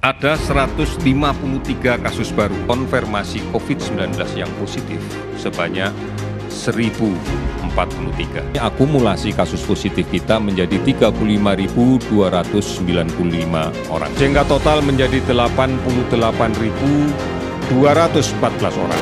Ada 153 kasus baru konfirmasi COVID-19 yang positif sebanyak 1.043. Akumulasi kasus positif kita menjadi 35.295 orang, sehingga total menjadi 88.214 orang.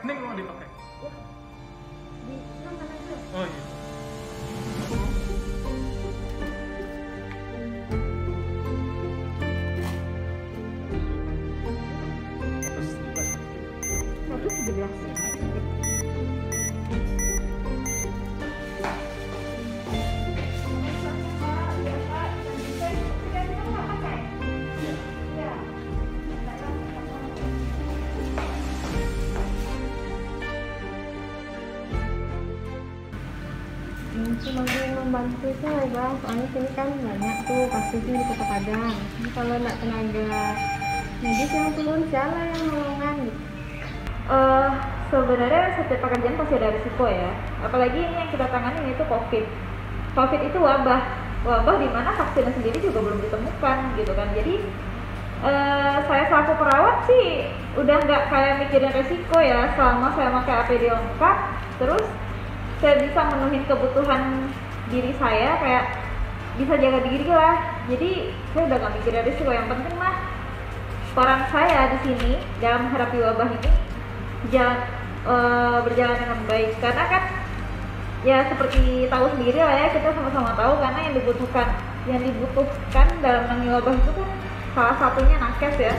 Ini mau dipakai? Oh iya. Cuma membantu itu ya bang, soalnya sini kan banyak tuh kasusnya di Kota Padang. Kalau nggak tenaga medis yang turun, siapa yang nolongan gitu? Sebenarnya setiap pekerjaan pasti ada risiko ya. Apalagi ini yang kita tangani itu COVID. COVID itu wabah di mana vaksinnya sendiri juga belum ditemukan gitu kan. Jadi saya selaku perawat sih udah nggak kayak mikirin resiko ya, selama saya pakai APD lengkap, terus saya bisa menuhin kebutuhan diri saya, kayak bisa jaga diri lah. Jadi saya udah gak mikirin risiko. Yang penting mah peran saya di sini dalam menghadapi wabah ini berjalan dengan baik. Karena kan ya seperti tahu sendiri lah ya, kita sama-sama tahu, karena yang dibutuhkan dalam menangani wabah itu kan salah satunya nakes ya.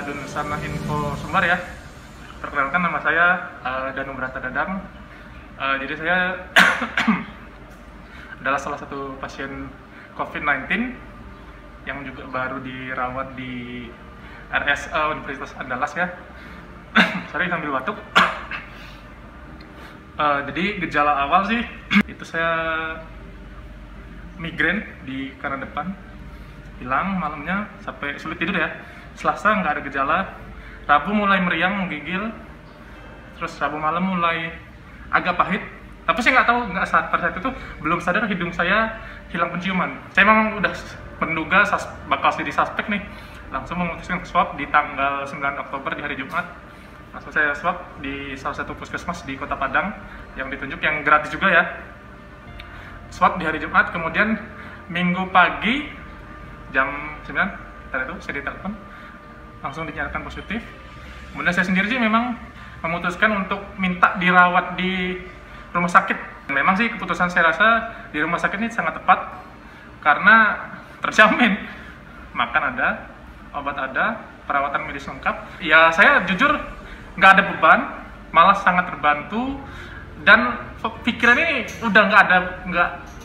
Dan sama info sumber ya, perkenalkan nama saya Danu Brata Dadang. Jadi saya adalah salah satu pasien COVID-19 yang juga baru dirawat di RSA Universitas Andalas ya. Sorry sambil batuk. Jadi gejala awal sih itu saya migrain di kanan depan, hilang malamnya sampai sulit tidur ya. Selasa nggak ada gejala, Rabu mulai meriang, menggigil, terus Rabu malam mulai agak pahit. Tapi saya nggak tahu, pada saat itu belum sadar hidung saya hilang penciuman. Saya memang udah menduga bakal jadi suspek nih, langsung memutuskan swab di tanggal 9 Oktober di hari Jumat. Langsung saya swab di salah satu puskesmas di Kota Padang yang ditunjuk, yang gratis juga ya. Swab di hari Jumat, kemudian Minggu pagi jam 9 tadi itu saya ditelepon, langsung dinyatakan positif. Kemudian saya sendiri sih memang memutuskan untuk minta dirawat di rumah sakit. Memang sih keputusan saya rasa di rumah sakit ini sangat tepat karena terjamin makan ada, obat ada, perawatan medis lengkap. Ya saya jujur nggak ada beban, malah sangat terbantu, dan pikiran ini udah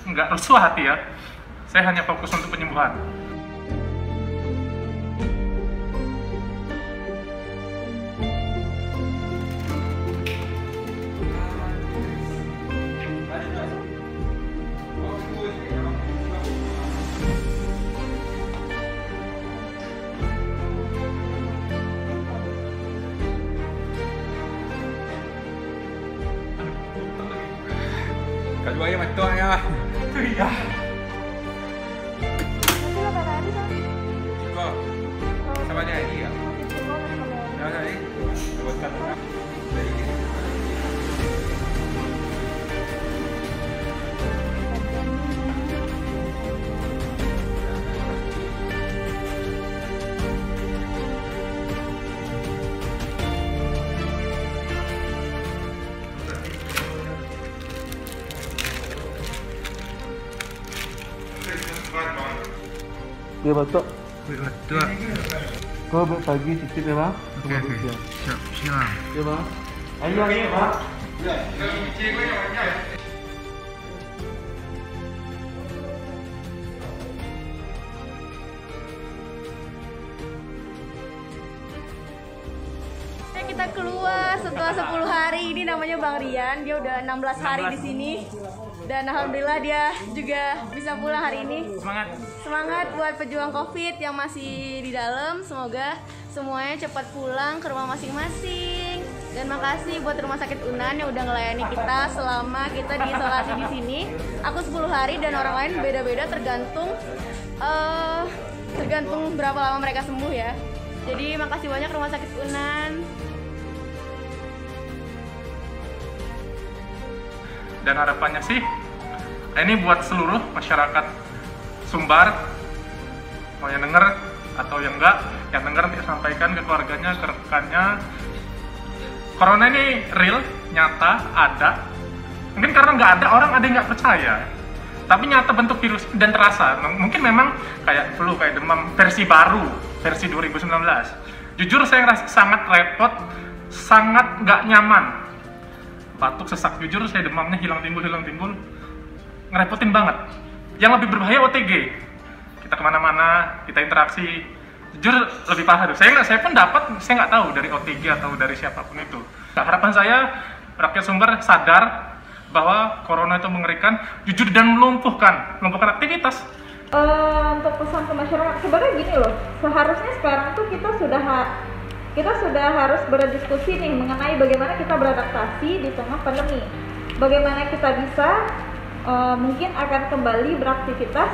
nggak rusuh hati ya. Saya hanya fokus untuk penyembuhan. Kedua ya betul ya. Iya. Nanti lo kata Adi kan? Kok sama dia ini ya? Jangan tadi. Buatkan. Dari ini. Dia batuk. Betul. Kau pagi titip ya bang? Untuk manusia. Siap. Ya bang. Ayo ya bang. Kita keluar setelah 10 hari. Ini namanya Bang Rian. Dia udah 16 hari di sini. Dan alhamdulillah dia juga bisa pulang hari ini. Semangat buat pejuang COVID yang masih di dalam. Semoga semuanya cepat pulang ke rumah masing-masing. Dan makasih buat Rumah Sakit Unan yang udah ngelayani kita selama kita diisolasi di sini. Aku 10 hari dan orang lain beda-beda tergantung berapa lama mereka sembuh ya. Jadi makasih banyak Rumah Sakit Unan. Dan harapannya sih ini buat seluruh masyarakat Sumbar, mau yang denger atau yang enggak, yang denger nanti sampaikan ke keluarganya, ke rekannya. Corona ini real, nyata, ada. Mungkin karena nggak ada, orang ada yang nggak percaya, tapi nyata bentuk virus dan terasa. Mungkin memang kayak flu, kayak demam versi baru, versi 2019. Jujur saya ngerasa sangat repot, sangat nggak nyaman. Batuk, sesak, jujur saya demamnya hilang timbul, ngerepotin banget. Yang lebih berbahaya OTG, kita kemana-mana, kita interaksi, jujur lebih parah tuh. Saya pun dapat, saya nggak tahu dari OTG atau dari siapapun itu. Harapan saya rakyat Sumbar sadar bahwa corona itu mengerikan, jujur dan melumpuhkan aktivitas. Untuk pesan ke masyarakat, sebenarnya gini loh, seharusnya sekarang tuh kita sudah harus berdiskusi nih mengenai bagaimana kita beradaptasi di tengah pandemi. Bagaimana kita bisa mungkin akan kembali beraktivitas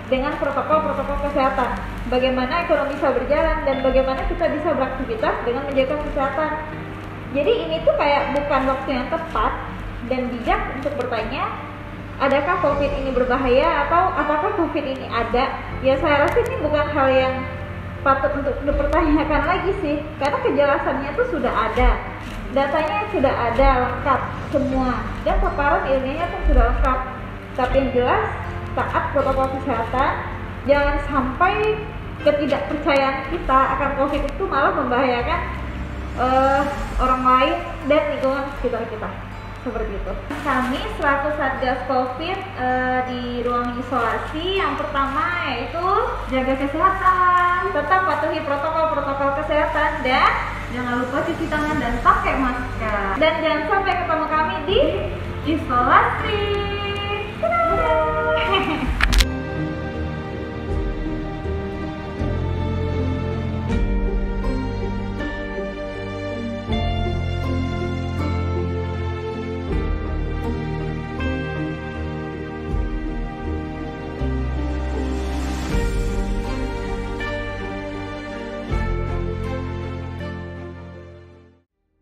dengan protokol-protokol kesehatan. Bagaimana ekonomi bisa berjalan dan bagaimana kita bisa beraktivitas dengan menjaga kesehatan. Jadi ini tuh kayak bukan waktu yang tepat dan bijak untuk bertanya, adakah COVID ini berbahaya atau apakah COVID ini ada? Ya saya rasa ini bukan hal yang patut untuk dipertanyakan lagi sih, karena kejelasannya tuh sudah ada, datanya sudah ada lengkap semua, dan paparan ilmiahnya pun sudah lengkap. Tapi yang jelas taat protokol kesehatan, jangan sampai ketidakpercayaan kita akan COVID itu malah membahayakan orang lain dan lingkungan sekitar kita. Seperti itu. Kami selaku Satgas COVID di ruang isolasi, yang pertama yaitu jaga kesehatan, tetap patuhi protokol-protokol kesehatan, dan jangan lupa cuci tangan dan pakai masker. Dan jangan sampai ketemu kami di isolasi.